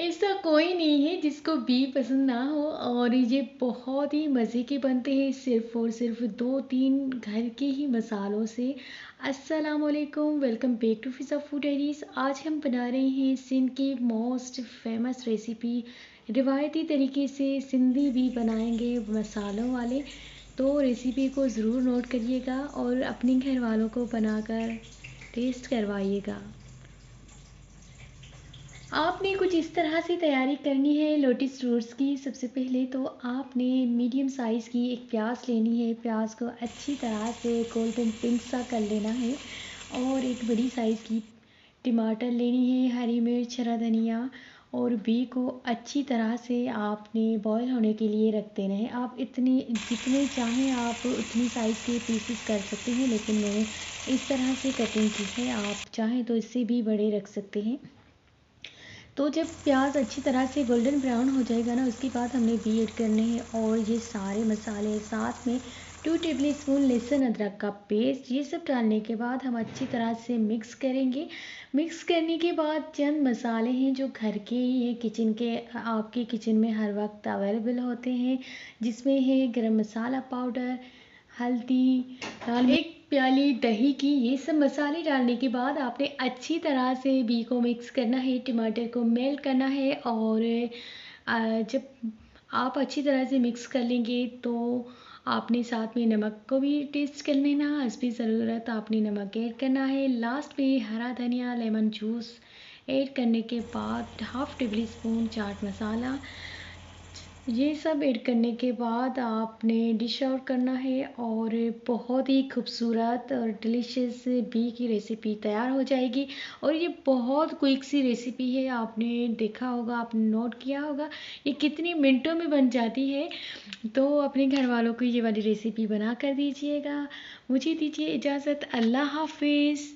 ऐसा कोई नहीं है जिसको बी पसंद ना हो और ये बहुत ही मज़े के बनते हैं सिर्फ़ और सिर्फ़ 2-3 घर के ही मसालों से। अस्सलाम वालेकुम, welcome back to Fiza food diaries. आज हम बना रहे हैं सिंध की मोस्ट फ़ेमस रेसिपी। रिवायती तरीके से सिंधी भी बनाएंगे मसालों वाले। तो रेसिपी को ज़रूर नोट करिएगा और अपने घर वालों को बनाकर टेस्ट करवाइएगा। आपने कुछ इस तरह से तैयारी करनी है लोटस रूट्स की। सबसे पहले तो आपने मीडियम साइज़ की एक प्याज लेनी है। प्याज को अच्छी तरह से गोल्डन पिंक सा कर लेना है और एक बड़ी साइज़ की टमाटर लेनी है, हरी मिर्च, हरा धनिया और बी को अच्छी तरह से आपने बॉईल होने के लिए रख देना है। आप इतनी जितने चाहें आप उतनी साइज़ के पीसेस कर सकते हैं, लेकिन मैंने इस तरह से कटिंग की है। आप चाहें तो इससे भी बड़े रख सकते हैं। तो जब प्याज अच्छी तरह से गोल्डन ब्राउन हो जाएगा ना, उसके बाद हमने बी ऐड करने हैं और ये सारे मसाले साथ में 2 टेबल स्पून लहसुन अदरक का पेस्ट, ये सब डालने के बाद हम अच्छी तरह से मिक्स करेंगे। मिक्स करने के बाद चंद मसाले हैं जो घर के ही हैं, किचन के, आपके किचन में हर वक्त अवेलेबल होते हैं, जिसमें है गरम मसाला पाउडर, हल्दी, लाल एक प्याली दही की। ये सब मसाले डालने के बाद आपने अच्छी तरह से बी को मिक्स करना है, टमाटर को मेल्ट करना है और जब आप अच्छी तरह से मिक्स कर लेंगे तो आपने साथ में नमक को भी टेस्ट कर लेना। हस्बी ज़रूरत आपने नमक ऐड करना है। लास्ट में हरा धनिया, लेमन जूस ऐड करने के बाद half table spoon chaat masala, ये सब ऐड करने के बाद आपने डिश आउट करना है और बहुत ही खूबसूरत और डिलीशियस बी की रेसिपी तैयार हो जाएगी। और ये बहुत क्विक सी रेसिपी है, आपने देखा होगा, आपने नोट किया होगा ये कितनी मिनटों में बन जाती है। तो अपने घर वालों को ये वाली रेसिपी बना कर दीजिएगा। मुझे दीजिए इजाज़त। अल्लाह हाफिज़।